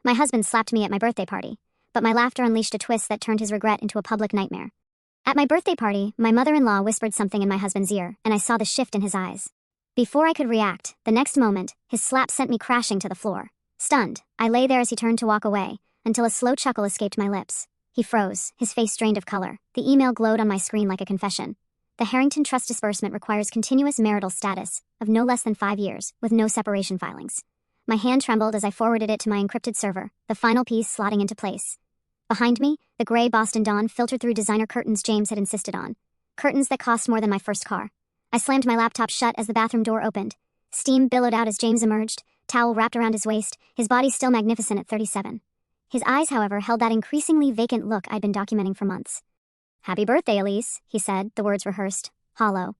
My husband slapped me at my birthday party, but my laughter unleashed a twist that turned his regret into a public nightmare. At my birthday party, my mother-in-law whispered something in my husband's ear, and I saw the shift in his eyes. Before I could react, the next moment, his slap sent me crashing to the floor. Stunned, I lay there as he turned to walk away, until a slow chuckle escaped my lips. He froze, his face drained of color. The email glowed on my screen like a confession. The Harrington Trust disbursement requires continuous marital status of no less than 5 years, with no separation filings. My hand trembled as I forwarded it to my encrypted server, the final piece slotting into place. Behind me, the gray Boston dawn filtered through designer curtains James had insisted on. Curtains that cost more than my first car. I slammed my laptop shut as the bathroom door opened. Steam billowed out as James emerged, towel wrapped around his waist, his body still magnificent at 37. His eyes, however, held that increasingly vacant look I'd been documenting for months. "Happy birthday, Elise," he said, the words rehearsed, hollow.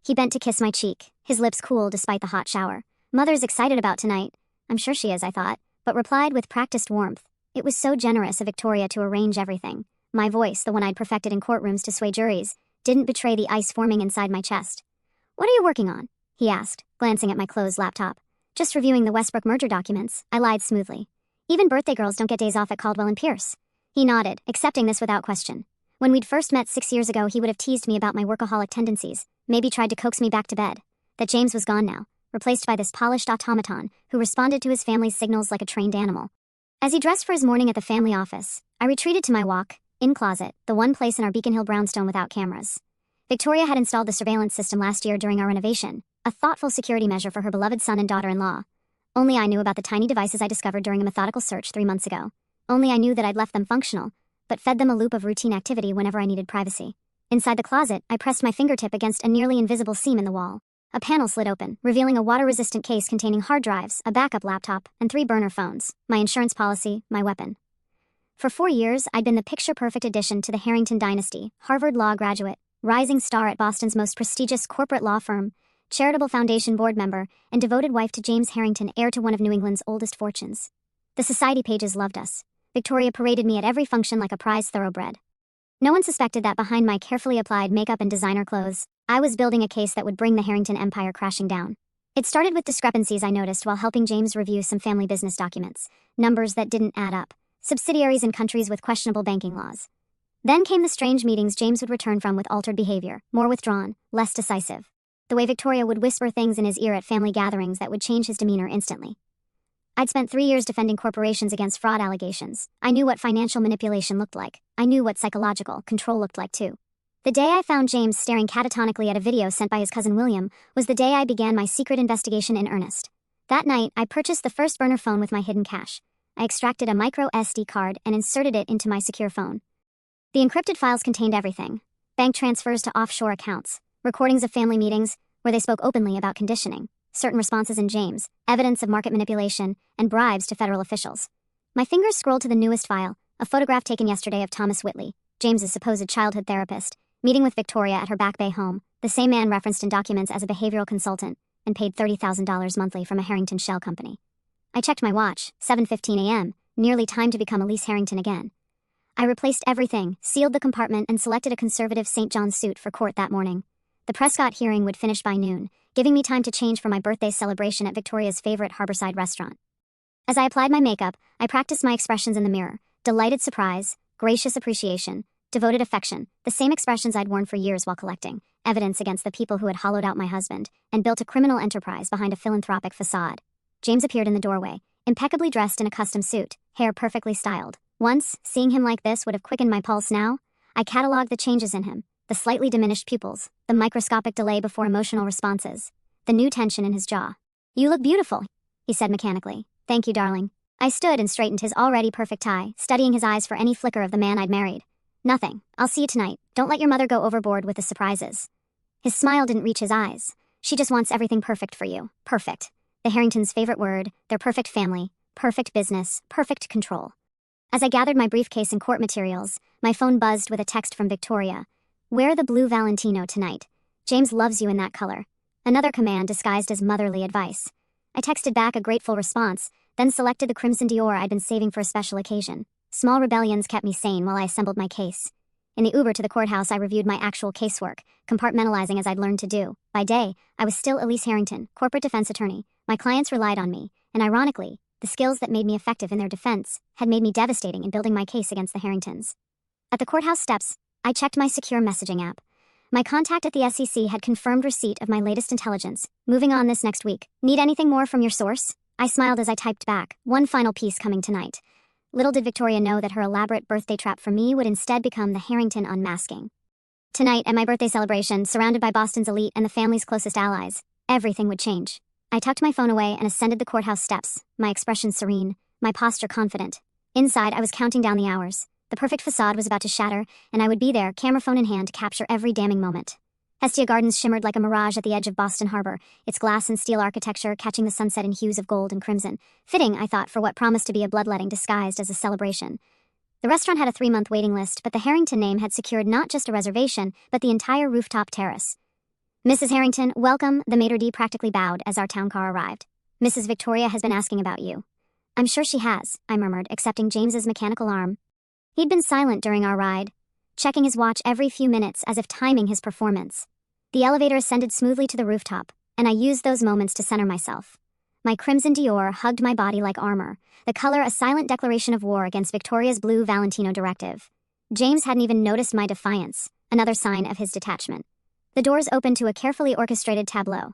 He bent to kiss my cheek, his lips cool despite the hot shower. "Mother's excited about tonight." "I'm sure she is," I thought, but replied with practiced warmth. It was so generous of Victoria to arrange everything. My voice, the one I'd perfected in courtrooms to sway juries, didn't betray the ice forming inside my chest. "What are you working on?" he asked, glancing at my closed laptop. "Just reviewing the Westbrook merger documents," I lied smoothly. "Even birthday girls don't get days off at Caldwell and Pierce." He nodded, accepting this without question. When we'd first met 6 years ago, he would have teased me about my workaholic tendencies, maybe tried to coax me back to bed. That James was gone now, replaced by this polished automaton who responded to his family's signals like a trained animal. As he dressed for his morning at the family office, I retreated to my walk-in closet, the one place in our Beacon Hill brownstone without cameras. Victoria had installed the surveillance system last year during our renovation, a thoughtful security measure for her beloved son and daughter-in-law. Only I knew about the tiny devices I discovered during a methodical search 3 months ago. Only I knew that I'd left them functional, but fed them a loop of routine activity whenever I needed privacy. Inside the closet, I pressed my fingertip against a nearly invisible seam in the wall. A panel slid open, revealing a water-resistant case containing hard drives, a backup laptop, and 3 burner phones, my insurance policy, my weapon. For 4 years, I'd been the picture-perfect addition to the Harrington dynasty, Harvard law graduate, rising star at Boston's most prestigious corporate law firm, charitable foundation board member, and devoted wife to James Harrington, heir to one of New England's oldest fortunes. The society pages loved us. Victoria paraded me at every function like a prize thoroughbred. No one suspected that behind my carefully applied makeup and designer clothes, I was building a case that would bring the Harrington empire crashing down. It started with discrepancies I noticed while helping James review some family business documents, numbers that didn't add up, subsidiaries in countries with questionable banking laws. Then came the strange meetings James would return from with altered behavior, more withdrawn, less decisive. The way Victoria would whisper things in his ear at family gatherings that would change his demeanor instantly. I'd spent 3 years defending corporations against fraud allegations. I knew what financial manipulation looked like. I knew what psychological control looked like too. The day I found James staring catatonically at a video sent by his cousin William was the day I began my secret investigation in earnest. That night, I purchased the first burner phone with my hidden cash. I extracted a micro SD card and inserted it into my secure phone. The encrypted files contained everything: bank transfers to offshore accounts, recordings of family meetings where they spoke openly about conditioning, certain responses in James, evidence of market manipulation, and bribes to federal officials. My fingers scrolled to the newest file, a photograph taken yesterday of Thomas Whitley, James's supposed childhood therapist, meeting with Victoria at her Back Bay home, the same man referenced in documents as a behavioral consultant, and paid $30,000 monthly from a Harrington shell company. I checked my watch, 7:15 a.m., nearly time to become Elise Harrington again. I replaced everything, sealed the compartment, and selected a conservative St. John's suit for court that morning. The Prescott hearing would finish by noon, giving me time to change for my birthday celebration at Victoria's favorite harborside restaurant. As I applied my makeup, I practiced my expressions in the mirror: delighted surprise, gracious appreciation, devoted affection, the same expressions I'd worn for years while collecting evidence against the people who had hollowed out my husband and built a criminal enterprise behind a philanthropic facade. James appeared in the doorway, impeccably dressed in a custom suit, hair perfectly styled. Once, seeing him like this would have quickened my pulse. Now, I cataloged the changes in him: the slightly diminished pupils, the microscopic delay before emotional responses, the new tension in his jaw. "You look beautiful," he said mechanically. "Thank you, darling." I stood and straightened his already perfect tie, studying his eyes for any flicker of the man I'd married. "Nothing. I'll see you tonight. Don't let your mother go overboard with the surprises." His smile didn't reach his eyes. "She just wants everything perfect for you. Perfect. The Harringtons' favorite word, their perfect family, perfect business, perfect control." As I gathered my briefcase and court materials, my phone buzzed with a text from Victoria. "Wear the blue Valentino tonight. James loves you in that color." Another command disguised as motherly advice. I texted back a grateful response, then selected the crimson Dior I'd been saving for a special occasion. Small rebellions kept me sane while I assembled my case. In the Uber to the courthouse, I reviewed my actual casework, compartmentalizing as I'd learned to do. By day, I was still Elise Harrington, corporate defense attorney. My clients relied on me, and ironically, the skills that made me effective in their defense had made me devastating in building my case against the Harringtons. At the courthouse steps, I checked my secure messaging app. My contact at the SEC had confirmed receipt of my latest intelligence. Moving on this next week. Need anything more from your source? I smiled as I typed back. One final piece coming tonight. Little did Victoria know that her elaborate birthday trap for me would instead become the Harrington unmasking. Tonight, at my birthday celebration, surrounded by Boston's elite and the family's closest allies, everything would change. I tucked my phone away and ascended the courthouse steps, my expression serene, my posture confident. Inside, I was counting down the hours. The perfect facade was about to shatter, and I would be there, camera phone in hand, to capture every damning moment. Hestia Gardens shimmered like a mirage at the edge of Boston Harbor, its glass and steel architecture catching the sunset in hues of gold and crimson. Fitting, I thought, for what promised to be a bloodletting disguised as a celebration. The restaurant had a 3-month waiting list, but the Harrington name had secured not just a reservation, but the entire rooftop terrace. Mrs. Harrington, welcome, the maitre d' practically bowed as our town car arrived. Mrs. Victoria has been asking about you. I'm sure she has, I murmured, accepting James's mechanical arm. He'd been silent during our ride, checking his watch every few minutes as if timing his performance. The elevator ascended smoothly to the rooftop, and I used those moments to center myself. My crimson Dior hugged my body like armor, the color a silent declaration of war against Victoria's blue Valentino directive. James hadn't even noticed my defiance, another sign of his detachment. The doors opened to a carefully orchestrated tableau.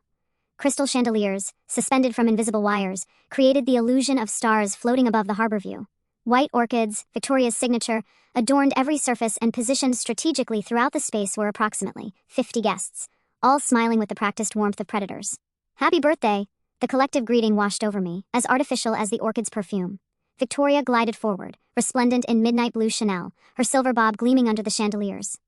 Crystal chandeliers, suspended from invisible wires, created the illusion of stars floating above the harbor view. White orchids, Victoria's signature, adorned every surface and positioned strategically throughout the space were approximately 50 guests, all smiling with the practiced warmth of predators. Happy birthday! The collective greeting washed over me, as artificial as the orchid's perfume. Victoria glided forward, resplendent in midnight blue Chanel, her silver bob gleaming under the chandeliers.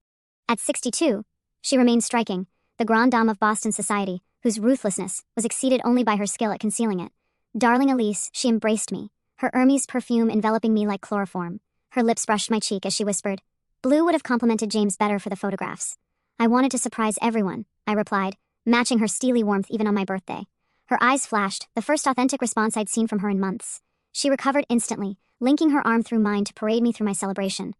At 62, she remained striking, the grande dame of Boston society, whose ruthlessness was exceeded only by her skill at concealing it. Darling Elise, she embraced me, her Hermes perfume enveloping me like chloroform. Her lips brushed my cheek as she whispered, "Blue would have complimented James better for the photographs." "I wanted to surprise everyone," I replied, matching her steely warmth even on my birthday. Her eyes flashed, the first authentic response I'd seen from her in months. She recovered instantly, linking her arm through mine to parade me through my celebration.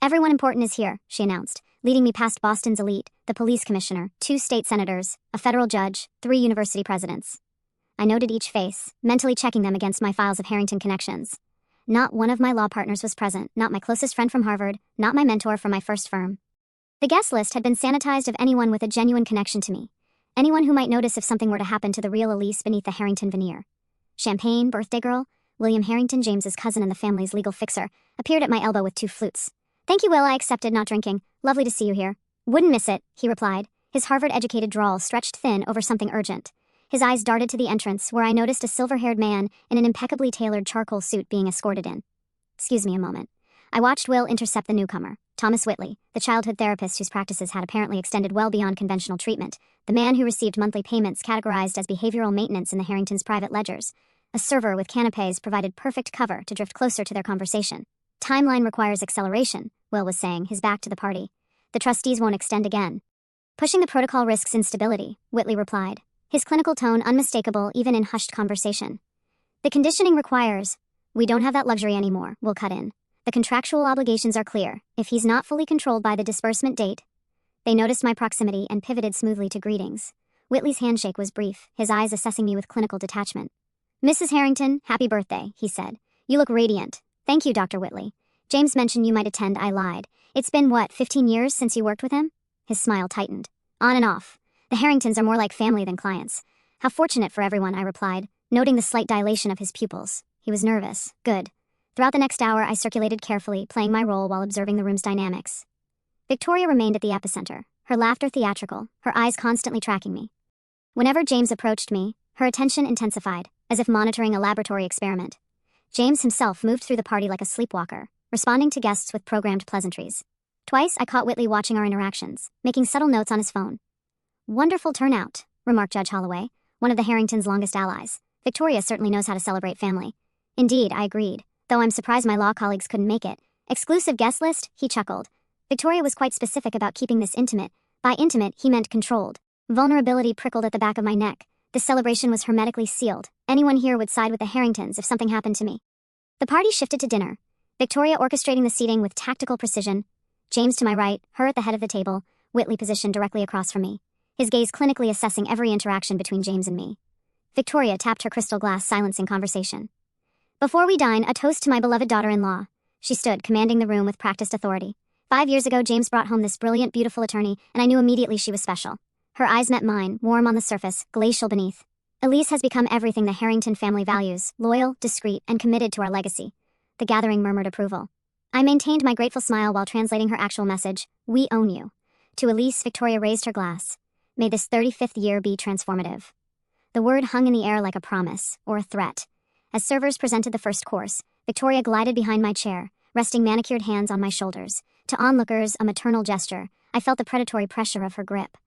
"Everyone important is here," she announced, leading me past Boston's elite, the police commissioner, 2 state senators, a federal judge, 3 university presidents. I noted each face, mentally checking them against my files of Harrington connections. Not one of my law partners was present, not my closest friend from Harvard, not my mentor from my first firm. The guest list had been sanitized of anyone with a genuine connection to me. Anyone who might notice if something were to happen to the real Elise beneath the Harrington veneer. Champagne, birthday girl, William Harrington, James's cousin and the family's legal fixer, appeared at my elbow with 2 flutes. "Thank you, Will," I accepted, not drinking. "Lovely to see you here." "Wouldn't miss it," he replied, his Harvard-educated drawl stretched thin over something urgent. His eyes darted to the entrance, where I noticed a silver-haired man in an impeccably tailored charcoal suit being escorted in. "Excuse me a moment." I watched Will intercept the newcomer, Thomas Whitley, the childhood therapist whose practices had apparently extended well beyond conventional treatment, the man who received monthly payments categorized as behavioral maintenance in the Harringtons' private ledgers. A server with canapes provided perfect cover to drift closer to their conversation. "Timeline requires acceleration," Will was saying, his back to the party. "The trustees won't extend again." "Pushing the protocol risks instability," Whitley replied, his clinical tone unmistakable even in hushed conversation. "The conditioning requires—" "We don't have that luxury anymore," Will cut in. "The contractual obligations are clear. If he's not fully controlled by the disbursement date—" They noticed my proximity and pivoted smoothly to greetings. Whitley's handshake was brief, his eyes assessing me with clinical detachment. "Mrs. Harrington, happy birthday," he said. "You look radiant." "Thank you, Dr. Whitley. James mentioned you might attend." I lied. "It's been, 15 years since you worked with him?" His smile tightened. "On and off. The Harringtons are more like family than clients." "How fortunate for everyone," I replied, noting the slight dilation of his pupils. He was nervous. Good. Throughout the next hour, I circulated carefully, playing my role while observing the room's dynamics. Victoria remained at the epicenter, her laughter theatrical, her eyes constantly tracking me. Whenever James approached me, her attention intensified, as if monitoring a laboratory experiment. James himself moved through the party like a sleepwalker, responding to guests with programmed pleasantries. Twice, I caught Whitley watching our interactions, making subtle notes on his phone. "Wonderful turnout," remarked Judge Holloway, one of the Harringtons' longest allies. "Victoria certainly knows how to celebrate family." "Indeed," I agreed, though I'm surprised my law colleagues couldn't make it. "Exclusive guest list?" he chuckled. "Victoria was quite specific about keeping this intimate." By intimate, he meant controlled. Vulnerability prickled at the back of my neck. This celebration was hermetically sealed. Anyone here would side with the Harringtons if something happened to me. The party shifted to dinner, Victoria orchestrating the seating with tactical precision. James to my right, her at the head of the table, Whitley positioned directly across from me, his gaze clinically assessing every interaction between James and me. Victoria tapped her crystal glass, silencing conversation. Before we dine, a toast to my beloved daughter-in-law. She stood, commanding the room with practiced authority. 5 years ago, James brought home this brilliant, beautiful attorney, and I knew immediately she was special. Her eyes met mine, warm on the surface, glacial beneath. Elise has become everything the Harrington family values, loyal, discreet, and committed to our legacy. The gathering murmured approval. I maintained my grateful smile while translating her actual message. We own you. To Elise, Victoria raised her glass. May this 35th year be transformative. The word hung in the air like a promise, or a threat. As servers presented the first course, Victoria glided behind my chair, resting manicured hands on my shoulders. To onlookers, a maternal gesture. I felt the predatory pressure of her grip.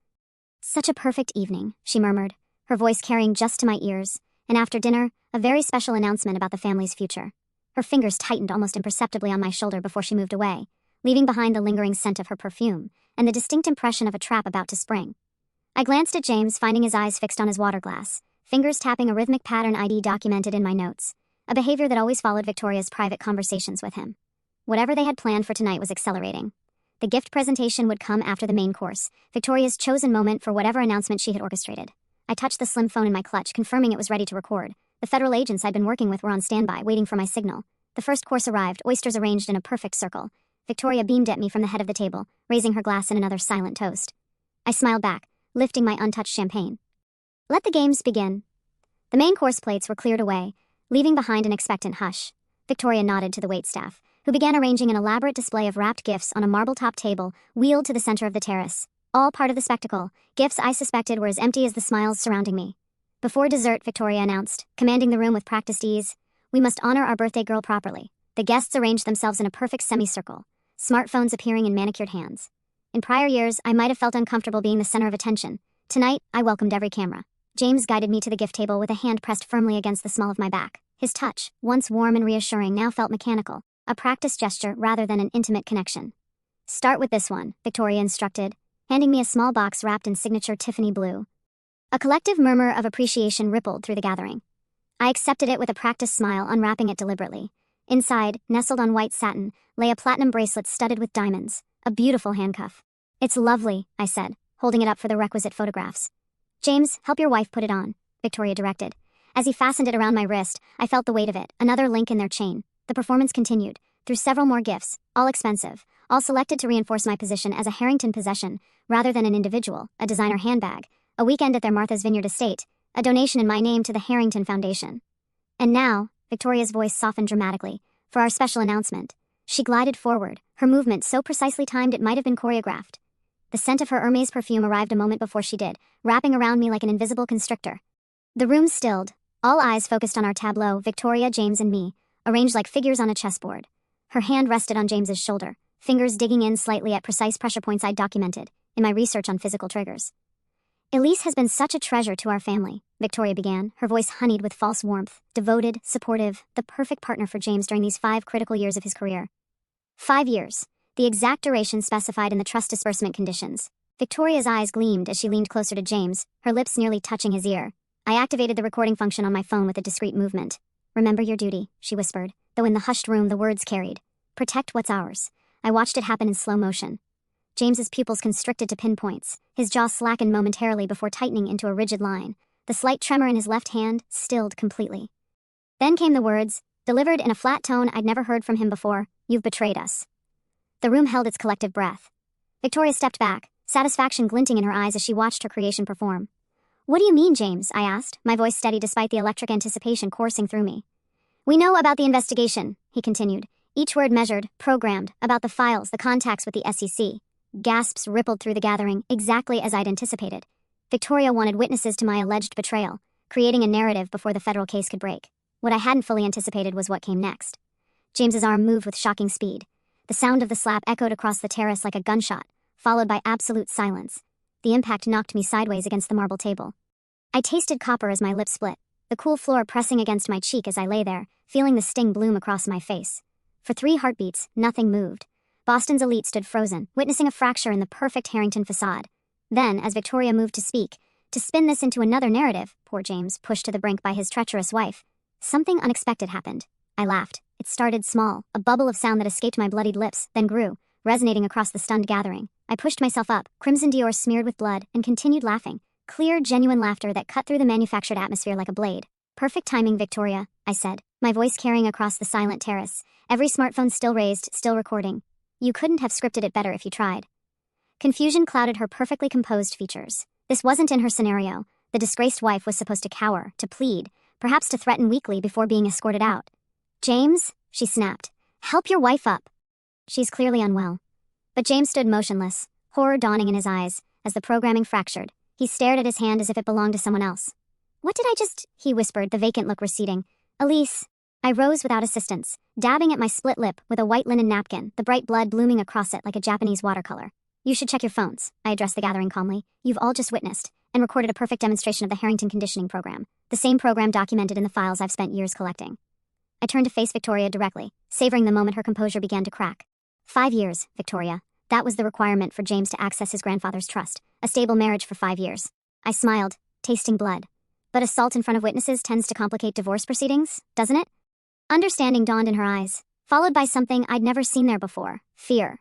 Such a perfect evening, she murmured, her voice carrying just to my ears, and after dinner, a very special announcement about the family's future. Her fingers tightened almost imperceptibly on my shoulder before she moved away, leaving behind the lingering scent of her perfume, and the distinct impression of a trap about to spring. I glanced at James, finding his eyes fixed on his water glass, fingers tapping a rhythmic pattern I'd documented in my notes, a behavior that always followed Victoria's private conversations with him. Whatever they had planned for tonight was accelerating. The gift presentation would come after the main course, Victoria's chosen moment for whatever announcement she had orchestrated. I touched the slim phone in my clutch, confirming it was ready to record. The federal agents I'd been working with were on standby, waiting for my signal. The first course arrived, oysters arranged in a perfect circle. Victoria beamed at me from the head of the table, raising her glass in another silent toast. I smiled back, lifting my untouched champagne. Let the games begin. The main course plates were cleared away, leaving behind an expectant hush. Victoria nodded to the waitstaff, who began arranging an elaborate display of wrapped gifts on a marble-top table wheeled to the center of the terrace. All part of the spectacle, gifts I suspected were as empty as the smiles surrounding me. Before dessert, Victoria announced, commanding the room with practiced ease, we must honor our birthday girl properly. The guests arranged themselves in a perfect semicircle, smartphones appearing in manicured hands. In prior years, I might have felt uncomfortable being the center of attention. Tonight, I welcomed every camera. James guided me to the gift table with a hand pressed firmly against the small of my back. His touch, once warm and reassuring, now felt mechanical, a practiced gesture rather than an intimate connection. Start with this one, Victoria instructed, handing me a small box wrapped in signature Tiffany blue. A collective murmur of appreciation rippled through the gathering. I accepted it with a practiced smile, unwrapping it deliberately. Inside, nestled on white satin, lay a platinum bracelet studded with diamonds, a beautiful handcuff. It's lovely, I said, holding it up for the requisite photographs. James, help your wife put it on, Victoria directed. As he fastened it around my wrist, I felt the weight of it, another link in their chain. The performance continued, through several more gifts, all expensive, all selected to reinforce my position as a Harrington possession, rather than an individual, a designer handbag, a weekend at their Martha's Vineyard estate, a donation in my name to the Harrington Foundation. And now, Victoria's voice softened dramatically, for our special announcement. She glided forward, her movement so precisely timed it might have been choreographed. The scent of her Hermes perfume arrived a moment before she did, wrapping around me like an invisible constrictor. The room stilled, all eyes focused on our tableau, Victoria, James, and me, arranged like figures on a chessboard. Her hand rested on James's shoulder, fingers digging in slightly at precise pressure points I'd documented in my research on physical triggers. Elise has been such a treasure to our family, Victoria began, her voice honeyed with false warmth, devoted, supportive, the perfect partner for James during these 5 critical years of his career. 5 years, the exact duration specified in the trust disbursement conditions. Victoria's eyes gleamed as she leaned closer to James, her lips nearly touching his ear. I activated the recording function on my phone with a discreet movement. Remember your duty, she whispered, though in the hushed room the words carried. Protect what's ours. I watched it happen in slow motion. James's pupils constricted to pinpoints, his jaw slackened momentarily before tightening into a rigid line. The slight tremor in his left hand stilled completely. Then came the words, delivered in a flat tone I'd never heard from him before, you've betrayed us. The room held its collective breath. Victoria stepped back, satisfaction glinting in her eyes as she watched her creation perform. What do you mean, James? I asked, my voice steady despite the electric anticipation coursing through me. We know about the investigation, he continued, each word measured, programmed, about the files, the contacts with the SEC. Gasps rippled through the gathering, exactly as I'd anticipated. Victoria wanted witnesses to my alleged betrayal, creating a narrative before the federal case could break. What I hadn't fully anticipated was what came next. James's arm moved with shocking speed. The sound of the slap echoed across the terrace like a gunshot, followed by absolute silence. The impact knocked me sideways against the marble table. I tasted copper as my lips split, the cool floor pressing against my cheek as I lay there, feeling the sting bloom across my face. For 3 heartbeats, nothing moved. Boston's elite stood frozen, witnessing a fracture in the perfect Harrington facade. Then, as Victoria moved to speak, to spin this into another narrative, poor James, pushed to the brink by his treacherous wife, something unexpected happened. I laughed. It started small, a bubble of sound that escaped my bloodied lips, then grew, resonating across the stunned gathering. I pushed myself up, crimson Dior smeared with blood, and continued laughing. Clear, genuine laughter that cut through the manufactured atmosphere like a blade. Perfect timing, Victoria, I said, my voice carrying across the silent terrace, every smartphone still raised, still recording. You couldn't have scripted it better if you tried. Confusion clouded her perfectly composed features. This wasn't in her scenario. The disgraced wife was supposed to cower, to plead, perhaps to threaten weakly before being escorted out. James, she snapped, help your wife up. She's clearly unwell. But James stood motionless, horror dawning in his eyes. As the programming fractured, he stared at his hand as if it belonged to someone else. What did I just, he whispered, the vacant look receding. Elise. I rose without assistance, dabbing at my split lip with a white linen napkin, the bright blood blooming across it like a Japanese watercolor. You should check your phones, I addressed the gathering calmly. You've all just witnessed and recorded a perfect demonstration of the Harrington conditioning program, the same program documented in the files I've spent years collecting. I turned to face Victoria directly, savoring the moment her composure began to crack. 5 years, Victoria. That was the requirement for James to access his grandfather's trust, a stable marriage for 5 years. I smiled, tasting blood. But assault in front of witnesses tends to complicate divorce proceedings, doesn't it? Understanding dawned in her eyes, followed by something I'd never seen there before, fear.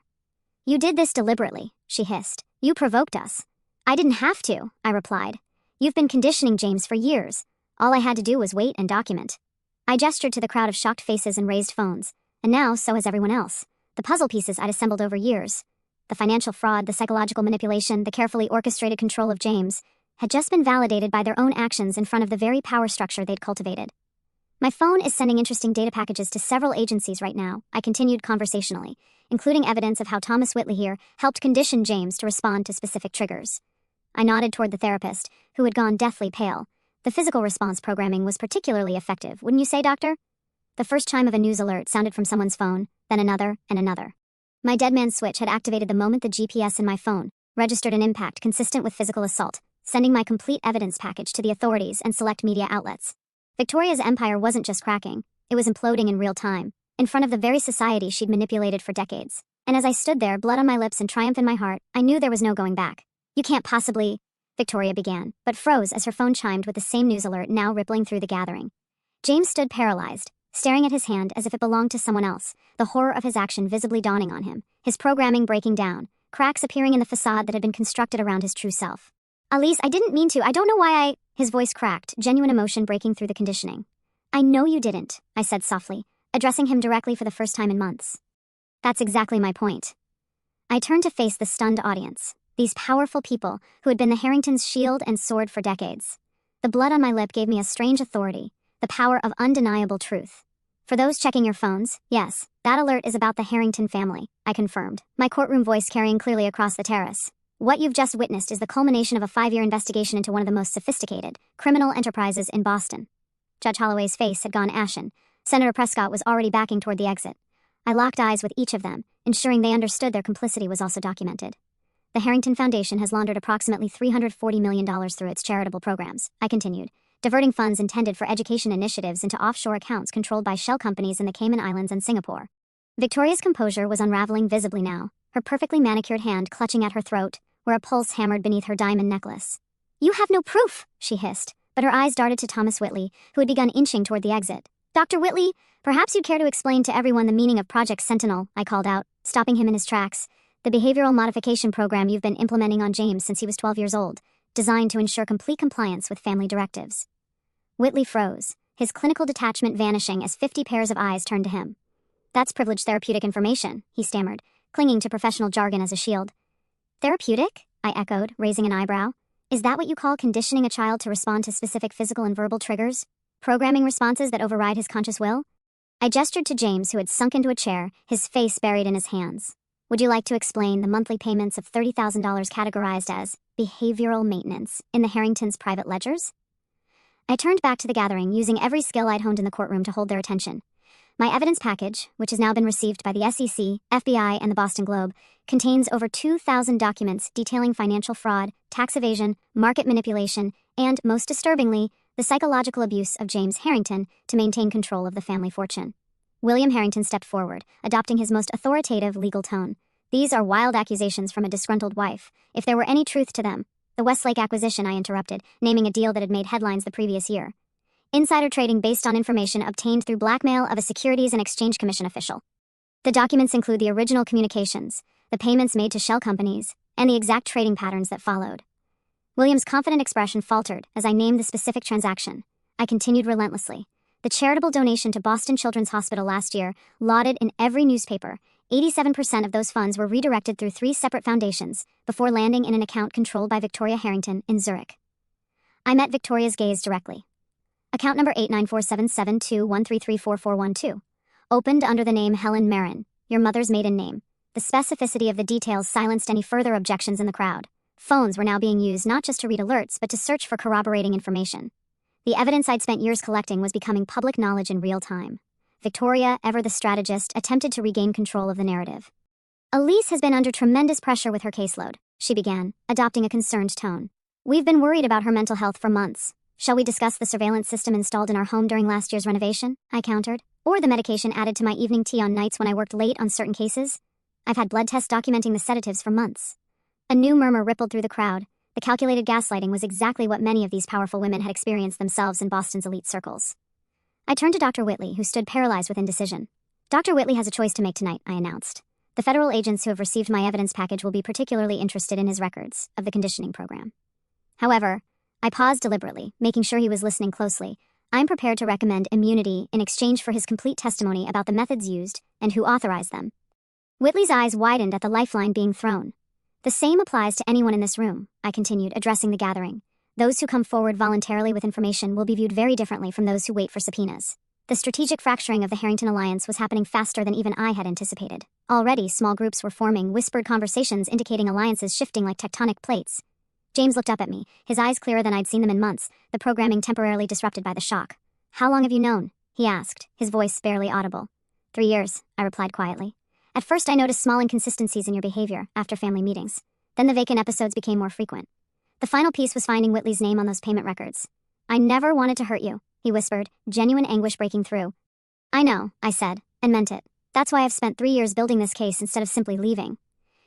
You did this deliberately, she hissed. You provoked us. I didn't have to, I replied. You've been conditioning James for years. All I had to do was wait and document. I gestured to the crowd of shocked faces and raised phones, and now so has everyone else. The puzzle pieces I'd assembled over years, the financial fraud, the psychological manipulation, the carefully orchestrated control of James, had just been validated by their own actions in front of the very power structure they'd cultivated. My phone is sending interesting data packages to several agencies right now, I continued conversationally, including evidence of how Thomas Whitley here helped condition James to respond to specific triggers. I nodded toward the therapist, who had gone deathly pale. The physical response programming was particularly effective, wouldn't you say, Doctor? The first chime of a news alert sounded from someone's phone, then another, and another. My dead man switch had activated the moment the GPS in my phone registered an impact consistent with physical assault, sending my complete evidence package to the authorities and select media outlets. Victoria's empire wasn't just cracking, it was imploding in real time, in front of the very society she'd manipulated for decades. And as I stood there, blood on my lips and triumph in my heart, I knew there was no going back. You can't possibly, Victoria began, but froze as her phone chimed with the same news alert now rippling through the gathering. James stood paralyzed, staring at his hand as if it belonged to someone else, the horror of his action visibly dawning on him, his programming breaking down, cracks appearing in the facade that had been constructed around his true self. Elise, I didn't mean to. I don't know why I... His voice cracked, genuine emotion breaking through the conditioning. I know you didn't, I said softly, addressing him directly for the first time in months. That's exactly my point. I turned to face the stunned audience, these powerful people who had been the Harringtons' shield and sword for decades. The blood on my lip gave me a strange authority, the power of undeniable truth. For those checking your phones, yes, that alert is about the Harrington family, I confirmed, my courtroom voice carrying clearly across the terrace. What you've just witnessed is the culmination of a 5-year investigation into one of the most sophisticated criminal enterprises in Boston. Judge Holloway's face had gone ashen. Senator Prescott was already backing toward the exit. I locked eyes with each of them, ensuring they understood their complicity was also documented. The Harrington Foundation has laundered approximately $340 million through its charitable programs, I continued, diverting funds intended for education initiatives into offshore accounts controlled by shell companies in the Cayman Islands and Singapore. Victoria's composure was unraveling visibly now, her perfectly manicured hand clutching at her throat, where a pulse hammered beneath her diamond necklace. You have no proof, she hissed, but her eyes darted to Thomas Whitley, who had begun inching toward the exit. Dr. Whitley, perhaps you'd care to explain to everyone the meaning of Project Sentinel, I called out, stopping him in his tracks. The behavioral modification program you've been implementing on James since he was 12 years old, designed to ensure complete compliance with family directives. Whitley froze, his clinical detachment vanishing as 50 pairs of eyes turned to him. That's privileged therapeutic information, he stammered, clinging to professional jargon as a shield. Therapeutic? I echoed, raising an eyebrow. Is that what you call conditioning a child to respond to specific physical and verbal triggers? Programming responses that override his conscious will? I gestured to James, who had sunk into a chair, his face buried in his hands. Would you like to explain the monthly payments of $30,000 categorized as behavioral maintenance in the Harringtons' private ledgers? I turned back to the gathering, using every skill I'd honed in the courtroom to hold their attention. My evidence package, which has now been received by the SEC, FBI, and the Boston Globe, contains over 2,000 documents detailing financial fraud, tax evasion, market manipulation, and, most disturbingly, the psychological abuse of James Harrington to maintain control of the family fortune. William Harrington stepped forward, adopting his most authoritative legal tone. These are wild accusations from a disgruntled wife. If there were any truth to them, the Westlake acquisition, I interrupted, naming a deal that had made headlines the previous year. Insider trading based on information obtained through blackmail of a Securities and Exchange Commission official. The documents include the original communications, the payments made to shell companies, and the exact trading patterns that followed. William's confident expression faltered as I named the specific transaction, I continued relentlessly. The charitable donation to Boston Children's Hospital last year, lauded in every newspaper, 87% of those funds were redirected through 3 separate foundations before landing in an account controlled by Victoria Harrington in Zurich. I met Victoria's gaze directly. Account number 89477213344112. Opened under the name Helen Marin, your mother's maiden name. The specificity of the details silenced any further objections in the crowd. Phones were now being used not just to read alerts but to search for corroborating information. The evidence I'd spent years collecting was becoming public knowledge in real time. Victoria, ever the strategist, attempted to regain control of the narrative. Elise has been under tremendous pressure with her caseload, she began, adopting a concerned tone. We've been worried about her mental health for months. Shall we discuss the surveillance system installed in our home during last year's renovation? I countered. Or the medication added to my evening tea on nights when I worked late on certain cases? I've had blood tests documenting the sedatives for months. A new murmur rippled through the crowd. The calculated gaslighting was exactly what many of these powerful women had experienced themselves in Boston's elite circles. I turned to Dr. Whitley, who stood paralyzed with indecision. Dr. Whitley has a choice to make tonight, I announced. The federal agents who have received my evidence package will be particularly interested in his records of the conditioning program. However, I paused deliberately, making sure he was listening closely. I'm prepared to recommend immunity in exchange for his complete testimony about the methods used and who authorized them. Whitley's eyes widened at the lifeline being thrown. The same applies to anyone in this room, I continued, addressing the gathering. Those who come forward voluntarily with information will be viewed very differently from those who wait for subpoenas. The strategic fracturing of the Harrington alliance was happening faster than even I had anticipated. Already, small groups were forming, whispered conversations indicating alliances shifting like tectonic plates. James looked up at me, his eyes clearer than I'd seen them in months, the programming temporarily disrupted by the shock. How long have you known? He asked, his voice barely audible. 3 years, I replied quietly. At first I noticed small inconsistencies in your behavior after family meetings. Then the vacant episodes became more frequent. The final piece was finding Whitley's name on those payment records. I never wanted to hurt you, he whispered, genuine anguish breaking through. I know, I said, and meant it. That's why I've spent 3 years building this case instead of simply leaving.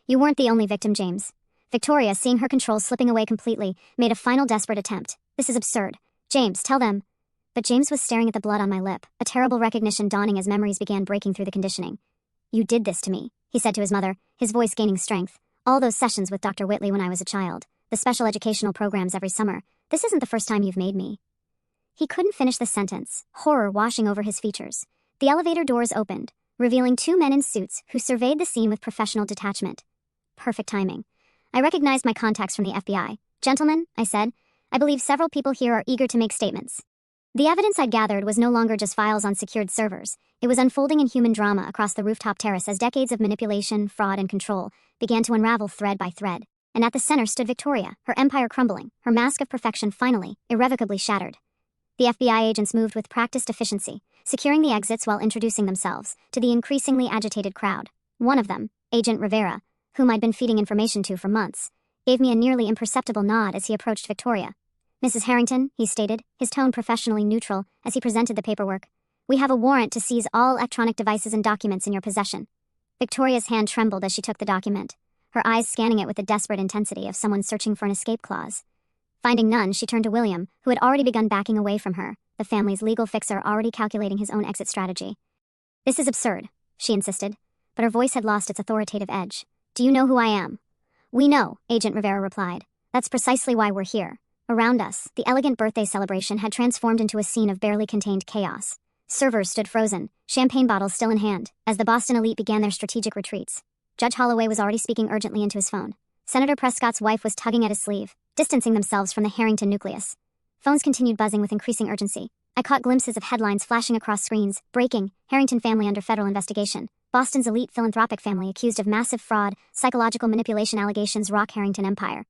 You weren't the only victim, James. Victoria, seeing her control slipping away completely, made a final desperate attempt. This is absurd. James, tell them. But James was staring at the blood on my lip, a terrible recognition dawning as memories began breaking through the conditioning. You did this to me, he said to his mother, his voice gaining strength. All those sessions with Dr. Whitley when I was a child, the special educational programs every summer, this isn't the first time you've made me. He couldn't finish the sentence, horror washing over his features. The elevator doors opened, revealing 2 men in suits who surveyed the scene with professional detachment. Perfect timing. I recognized my contacts from the FBI. Gentlemen, I said, I believe several people here are eager to make statements. The evidence I'd gathered was no longer just files on secured servers. It was unfolding in human drama across the rooftop terrace as decades of manipulation, fraud, and control began to unravel thread by thread. And at the center stood Victoria, her empire crumbling, her mask of perfection finally, irrevocably shattered. The FBI agents moved with practiced efficiency, securing the exits while introducing themselves to the increasingly agitated crowd. One of them, Agent Rivera, whom I'd been feeding information to for months, gave me a nearly imperceptible nod as he approached Victoria. Mrs. Harrington, he stated, his tone professionally neutral as he presented the paperwork. We have a warrant to seize all electronic devices and documents in your possession. Victoria's hand trembled as she took the document, her eyes scanning it with the desperate intensity of someone searching for an escape clause. Finding none, she turned to William, who had already begun backing away from her, the family's legal fixer already calculating his own exit strategy. This is absurd, she insisted, but her voice had lost its authoritative edge. Do you know who I am? We know, Agent Rivera replied. That's precisely why we're here. Around us, the elegant birthday celebration had transformed into a scene of barely contained chaos. Servers stood frozen, champagne bottles still in hand, as the Boston elite began their strategic retreats. Judge Holloway was already speaking urgently into his phone. Senator Prescott's wife was tugging at his sleeve, distancing themselves from the Harrington nucleus. Phones continued buzzing with increasing urgency. I caught glimpses of headlines flashing across screens. Breaking, Harrington family under federal investigation. Boston's elite philanthropic family accused of massive fraud, psychological manipulation allegations rock Harrington empire.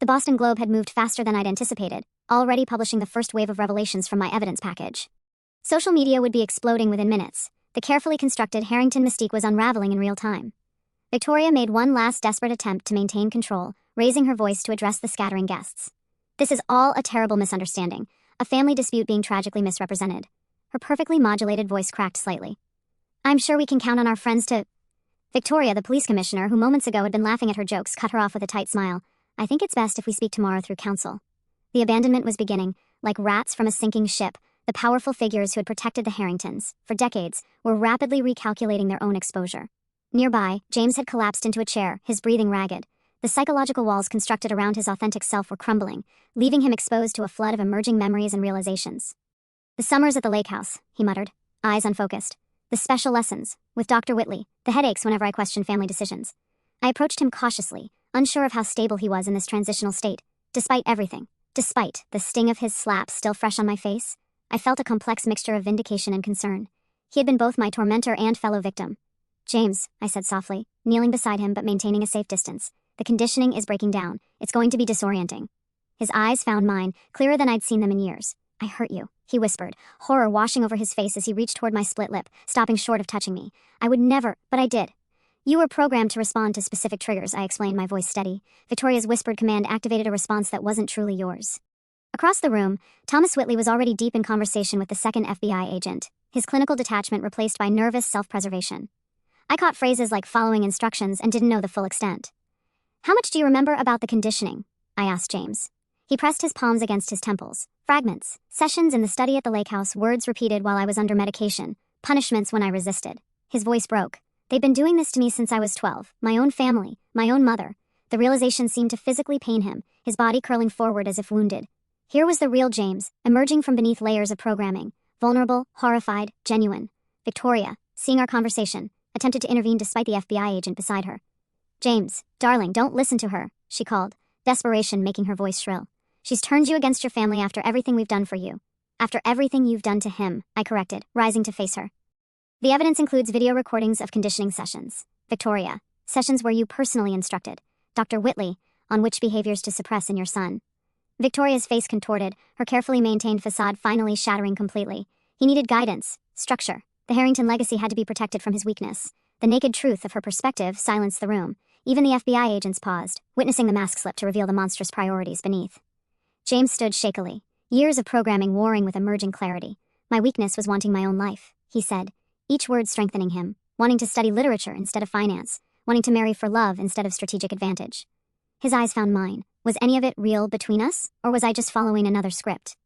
The Boston Globe had moved faster than I'd anticipated, already publishing the first wave of revelations from my evidence package. Social media would be exploding within minutes. The carefully constructed Harrington mystique was unraveling in real time. Victoria made one last desperate attempt to maintain control, raising her voice to address the scattering guests. This is all a terrible misunderstanding, a family dispute being tragically misrepresented. Her perfectly modulated voice cracked slightly. I'm sure we can count on our friends to... Victoria, the police commissioner, who moments ago had been laughing at her jokes, cut her off with a tight smile. I think it's best if we speak tomorrow through counsel. The abandonment was beginning. Like rats from a sinking ship, the powerful figures who had protected the Harringtons, for decades, were rapidly recalculating their own exposure. Nearby, James had collapsed into a chair, his breathing ragged. The psychological walls constructed around his authentic self were crumbling, leaving him exposed to a flood of emerging memories and realizations. The summers at the lake house, he muttered, eyes unfocused. The special lessons, with Dr. Whitley, the headaches whenever I questioned family decisions. I approached him cautiously, unsure of how stable he was in this transitional state. Despite everything, despite the sting of his slap still fresh on my face, I felt a complex mixture of vindication and concern. He had been both my tormentor and fellow victim. James, I said softly, kneeling beside him but maintaining a safe distance. The conditioning is breaking down. It's going to be disorienting. His eyes found mine, clearer than I'd seen them in years. I hurt you, he whispered, horror washing over his face as he reached toward my split lip, stopping short of touching me. I would never, but I did. You were programmed to respond to specific triggers, I explained, my voice steady. Victoria's whispered command activated a response that wasn't truly yours. Across the room, Thomas Whitley was already deep in conversation with the second FBI agent, his clinical detachment replaced by nervous self-preservation. I caught phrases like following instructions and didn't know the full extent. How much do you remember about the conditioning? I asked James. He pressed his palms against his temples. Fragments, sessions in the study at the lake house, words repeated while I was under medication, punishments when I resisted. His voice broke. They'd been doing this to me since I was 12, my own family, my own mother. The realization seemed to physically pain him, his body curling forward as if wounded. Here was the real James, emerging from beneath layers of programming, vulnerable, horrified, genuine. Victoria, seeing our conversation, attempted to intervene despite the FBI agent beside her. James, darling, don't listen to her, she called, desperation making her voice shrill. She's turned you against your family after everything we've done for you. After everything you've done to him, I corrected, rising to face her. The evidence includes video recordings of conditioning sessions. Victoria, sessions where you personally instructed. Dr. Whitley, on which behaviors to suppress in your son. Victoria's face contorted, her carefully maintained facade finally shattering completely. He needed guidance, structure. The Harrington legacy had to be protected from his weakness. The naked truth of her perspective silenced the room. Even the FBI agents paused, witnessing the mask slip to reveal the monstrous priorities beneath. James stood shakily, years of programming warring with emerging clarity. My weakness was wanting my own life, he said, each word strengthening him, wanting to study literature instead of finance, wanting to marry for love instead of strategic advantage. His eyes found mine. Was any of it real between us, or was I just following another script?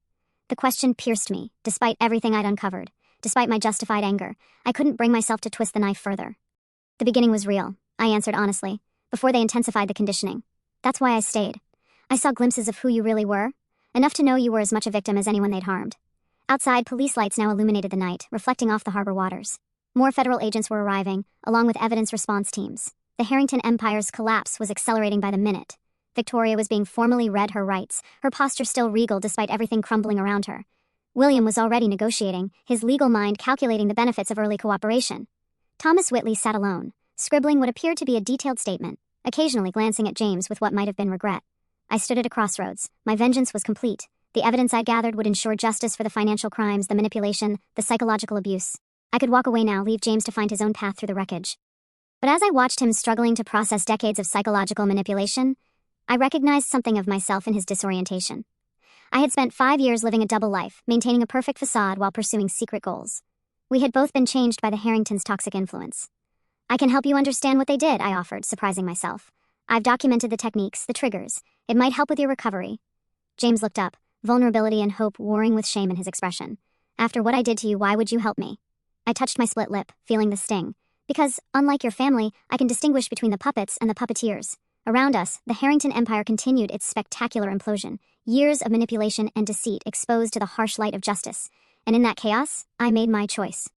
The question pierced me, despite everything I'd uncovered. Despite my justified anger, I couldn't bring myself to twist the knife further. The beginning was real, I answered honestly, before they intensified the conditioning. That's why I stayed. I saw glimpses of who you really were, enough to know you were as much a victim as anyone they'd harmed. Outside, police lights now illuminated the night, reflecting off the harbor waters. More federal agents were arriving, along with evidence response teams. The Harrington Empire's collapse was accelerating by the minute. Victoria was being formally read her rights, her posture still regal despite everything crumbling around her. William was already negotiating, his legal mind calculating the benefits of early cooperation. Thomas Whitley sat alone, scribbling what appeared to be a detailed statement, occasionally glancing at James with what might have been regret. I stood at a crossroads. My vengeance was complete. The evidence I'd gathered would ensure justice for the financial crimes, the manipulation, the psychological abuse. I could walk away now, leave James to find his own path through the wreckage. But as I watched him struggling to process decades of psychological manipulation, I recognized something of myself in his disorientation. I had spent 5 years living a double life, maintaining a perfect facade while pursuing secret goals. We had both been changed by the Harringtons' toxic influence. I can help you understand what they did, I offered, surprising myself. I've documented the techniques, the triggers. It might help with your recovery. James looked up, vulnerability and hope warring with shame in his expression. After what I did to you, why would you help me? I touched my split lip, feeling the sting. Because, unlike your family, I can distinguish between the puppets and the puppeteers. Around us, the Harrington Empire continued its spectacular implosion. Years of manipulation and deceit exposed to the harsh light of justice. And in that chaos, I made my choice.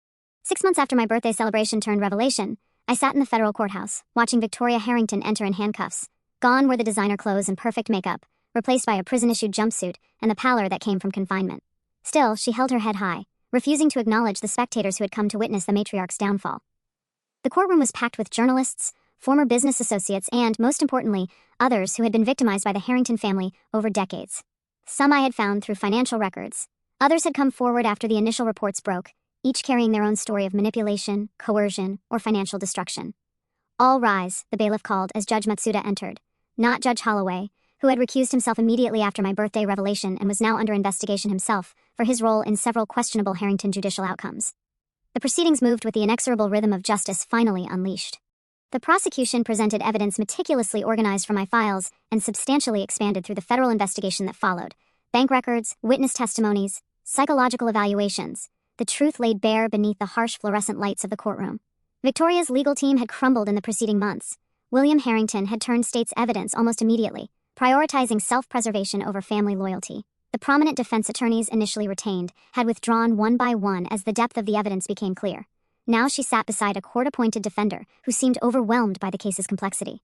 6 months after my birthday celebration turned revelation, I sat in the federal courthouse, watching Victoria Harrington enter in handcuffs. Gone were the designer clothes and perfect makeup, replaced by a prison-issued jumpsuit and the pallor that came from confinement. Still, she held her head high, refusing to acknowledge the spectators who had come to witness the matriarch's downfall. The courtroom was packed with journalists, former business associates, and, most importantly, others who had been victimized by the Harrington family over decades. Some I had found through financial records. Others had come forward after the initial reports broke, each carrying their own story of manipulation, coercion, or financial destruction. All rise, the bailiff called as Judge Matsuda entered. Not Judge Holloway, who had recused himself immediately after my birthday revelation and was now under investigation himself for his role in several questionable Harrington judicial outcomes. The proceedings moved with the inexorable rhythm of justice finally unleashed. The prosecution presented evidence meticulously organized from my files and substantially expanded through the federal investigation that followed. Bank records, witness testimonies, psychological evaluations. The truth laid bare beneath the harsh fluorescent lights of the courtroom. Victoria's legal team had crumbled in the preceding months. William Harrington had turned state's evidence almost immediately, prioritizing self-preservation over family loyalty. The prominent defense attorneys initially retained had withdrawn one by one as the depth of the evidence became clear. Now she sat beside a court-appointed defender who seemed overwhelmed by the case's complexity.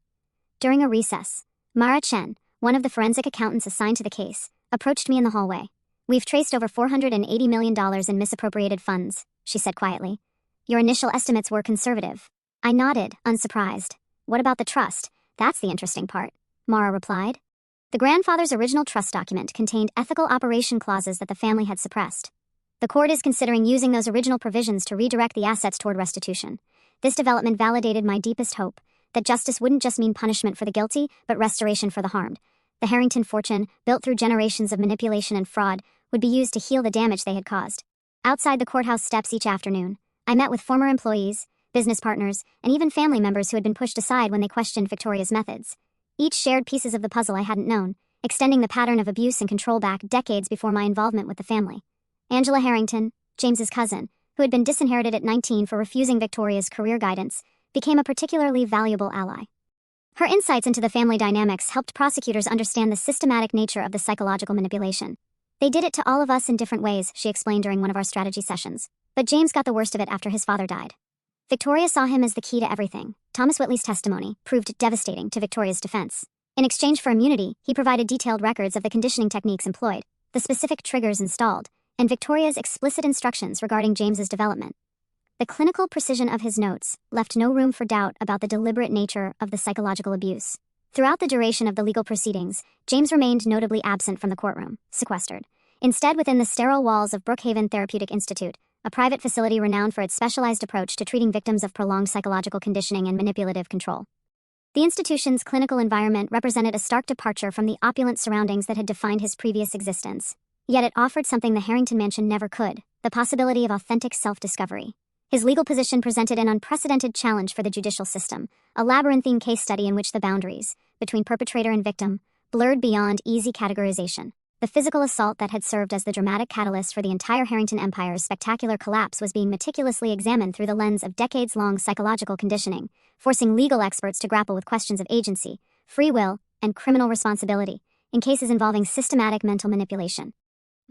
During a recess, Mara Chen, one of the forensic accountants assigned to the case, approached me in the hallway. "We've traced over $480 million in misappropriated funds," she said quietly. "Your initial estimates were conservative." I nodded, unsurprised. "What about the trust? That's the interesting part," Mara replied. The grandfather's original trust document contained ethical operation clauses that the family had suppressed. The court is considering using those original provisions to redirect the assets toward restitution. This development validated my deepest hope, that justice wouldn't just mean punishment for the guilty, but restoration for the harmed. The Harrington fortune, built through generations of manipulation and fraud, would be used to heal the damage they had caused. Outside the courthouse steps each afternoon, I met with former employees, business partners, and even family members who had been pushed aside when they questioned Victoria's methods. Each shared pieces of the puzzle I hadn't known, extending the pattern of abuse and control back decades before my involvement with the family. Angela Harrington, James's cousin, who had been disinherited at 19 for refusing Victoria's career guidance, became a particularly valuable ally. Her insights into the family dynamics helped prosecutors understand the systematic nature of the psychological manipulation. "They did it to all of us in different ways," she explained during one of our strategy sessions. "But James got the worst of it after his father died. Victoria saw him as the key to everything." Thomas Whitley's testimony proved devastating to Victoria's defense. In exchange for immunity, he provided detailed records of the conditioning techniques employed, the specific triggers installed, and Victoria's explicit instructions regarding James's development. The clinical precision of his notes left no room for doubt about the deliberate nature of the psychological abuse. Throughout the duration of the legal proceedings, James remained notably absent from the courtroom, sequestered. Instead, within the sterile walls of Brookhaven Therapeutic Institute, a private facility renowned for its specialized approach to treating victims of prolonged psychological conditioning and manipulative control. The institution's clinical environment represented a stark departure from the opulent surroundings that had defined his previous existence. Yet it offered something the Harrington mansion never could: the possibility of authentic self-discovery. His legal position presented an unprecedented challenge for the judicial system, a labyrinthine case study in which the boundaries between perpetrator and victim blurred beyond easy categorization. The physical assault that had served as the dramatic catalyst for the entire Harrington Empire's spectacular collapse was being meticulously examined through the lens of decades-long psychological conditioning, forcing legal experts to grapple with questions of agency, free will, and criminal responsibility in cases involving systematic mental manipulation.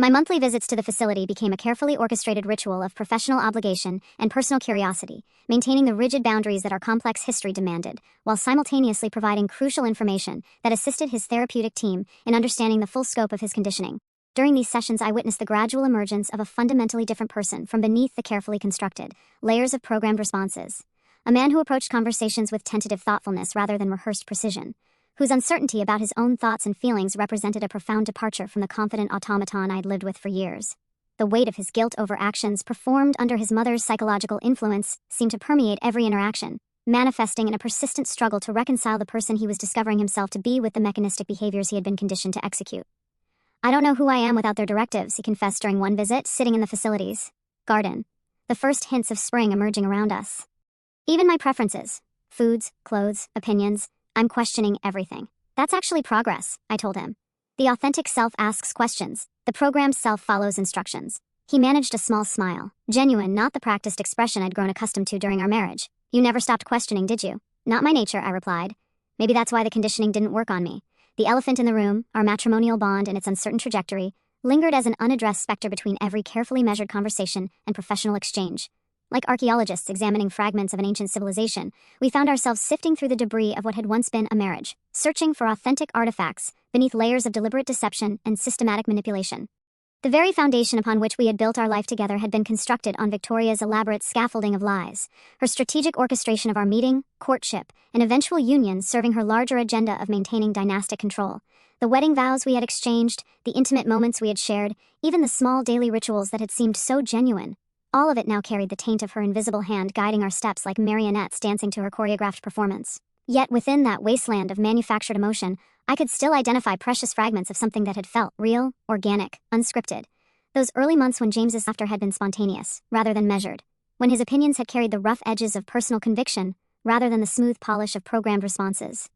My monthly visits to the facility became a carefully orchestrated ritual of professional obligation and personal curiosity, maintaining the rigid boundaries that our complex history demanded, while simultaneously providing crucial information that assisted his therapeutic team in understanding the full scope of his conditioning. During these sessions, I witnessed the gradual emergence of a fundamentally different person from beneath the carefully constructed layers of programmed responses. A man who approached conversations with tentative thoughtfulness rather than rehearsed precision, whose uncertainty about his own thoughts and feelings represented a profound departure from the confident automaton I'd lived with for years. The weight of his guilt over actions performed under his mother's psychological influence seemed to permeate every interaction, manifesting in a persistent struggle to reconcile the person he was discovering himself to be with the mechanistic behaviors he had been conditioned to execute. "I don't know who I am without their directives," he confessed during one visit, sitting in the facility's garden, the first hints of spring emerging around us. "Even my preferences, foods, clothes, opinions, I'm questioning everything." "That's actually progress," I told him. "The authentic self asks questions. The programmed self follows instructions." He managed a small smile, genuine, not the practiced expression I'd grown accustomed to during our marriage. "You never stopped questioning, did you?" "Not my nature," I replied. "Maybe that's why the conditioning didn't work on me." The elephant in the room, our matrimonial bond and its uncertain trajectory, lingered as an unaddressed specter between every carefully measured conversation and professional exchange. Like archaeologists examining fragments of an ancient civilization, we found ourselves sifting through the debris of what had once been a marriage, searching for authentic artifacts beneath layers of deliberate deception and systematic manipulation. The very foundation upon which we had built our life together had been constructed on Victoria's elaborate scaffolding of lies, her strategic orchestration of our meeting, courtship, and eventual union serving her larger agenda of maintaining dynastic control. The wedding vows we had exchanged, the intimate moments we had shared, even the small daily rituals that had seemed so genuine. All of it now carried the taint of her invisible hand guiding our steps like marionettes dancing to her choreographed performance. Yet within that wasteland of manufactured emotion, I could still identify precious fragments of something that had felt real, organic, unscripted. Those early months when James's laughter had been spontaneous, rather than measured. When his opinions had carried the rough edges of personal conviction, rather than the smooth polish of programmed responses.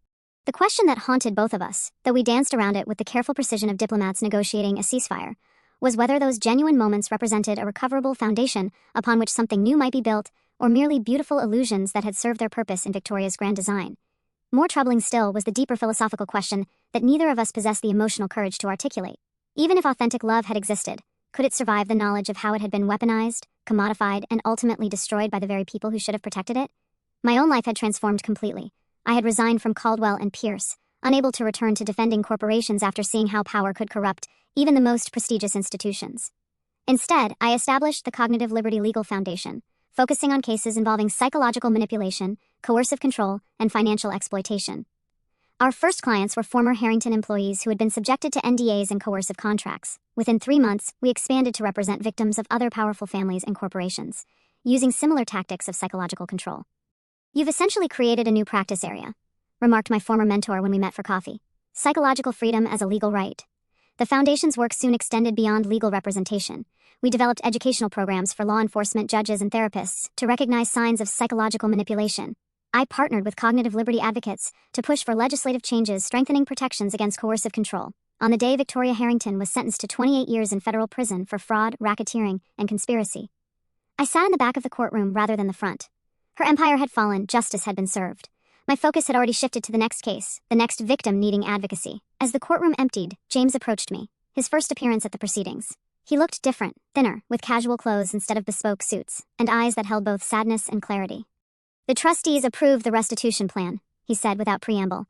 The question that haunted both of us, though we danced around it with the careful precision of diplomats negotiating a ceasefire, was whether those genuine moments represented a recoverable foundation upon which something new might be built, or merely beautiful illusions that had served their purpose in Victoria's grand design. More troubling still was the deeper philosophical question that neither of us possessed the emotional courage to articulate. Even if authentic love had existed, could it survive the knowledge of how it had been weaponized, commodified, and ultimately destroyed by the very people who should have protected it? My own life had transformed completely. I had resigned from Caldwell and Pierce, unable to return to defending corporations after seeing how power could corrupt even the most prestigious institutions. Instead, I established the Cognitive Liberty Legal Foundation, focusing on cases involving psychological manipulation, coercive control, and financial exploitation. Our first clients were former Harrington employees who had been subjected to NDAs and coercive contracts. Within 3 months, we expanded to represent victims of other powerful families and corporations, using similar tactics of psychological control. "You've essentially created a new practice area," remarked my former mentor when we met for coffee. "Psychological freedom as a legal right." The foundation's work soon extended beyond legal representation. We developed educational programs for law enforcement, judges, and therapists to recognize signs of psychological manipulation. I partnered with cognitive liberty advocates to push for legislative changes strengthening protections against coercive control. On the day Victoria Harrington was sentenced to 28 years in federal prison for fraud, racketeering, and conspiracy, I sat in the back of the courtroom rather than the front. Her empire had fallen, justice had been served. My focus had already shifted to the next case, the next victim needing advocacy. As the courtroom emptied, James approached me, his first appearance at the proceedings. He looked different, thinner, with casual clothes instead of bespoke suits, and eyes that held both sadness and clarity. "The trustees approved the restitution plan," he said without preamble.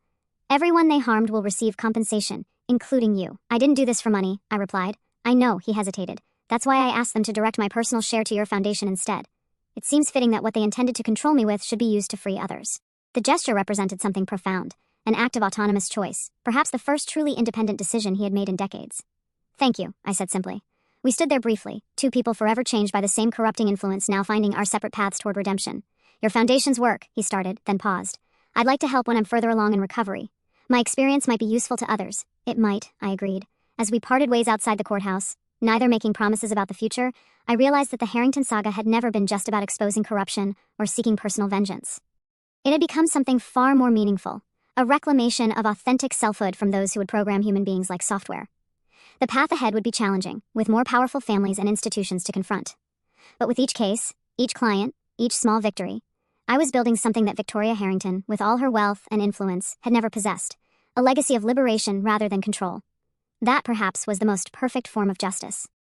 "Everyone they harmed will receive compensation, including you." "I didn't do this for money," I replied. "I know," he hesitated. "That's why I asked them to direct my personal share to your foundation instead. It seems fitting that what they intended to control me with should be used to free others." The gesture represented something profound, an act of autonomous choice, perhaps the first truly independent decision he had made in decades. "Thank you," I said simply. We stood there briefly, two people forever changed by the same corrupting influence, now finding our separate paths toward redemption. "Your foundation's work," he started, then paused. "I'd like to help when I'm further along in recovery. My experience might be useful to others." "It might," I agreed. As we parted ways outside the courthouse, neither making promises about the future, I realized that the Harrington saga had never been just about exposing corruption or seeking personal vengeance. It had become something far more meaningful, a reclamation of authentic selfhood from those who would program human beings like software. The path ahead would be challenging, with more powerful families and institutions to confront. But with each case, each client, each small victory, I was building something that Victoria Harrington, with all her wealth and influence, had never possessed, a legacy of liberation rather than control. That, perhaps, was the most perfect form of justice.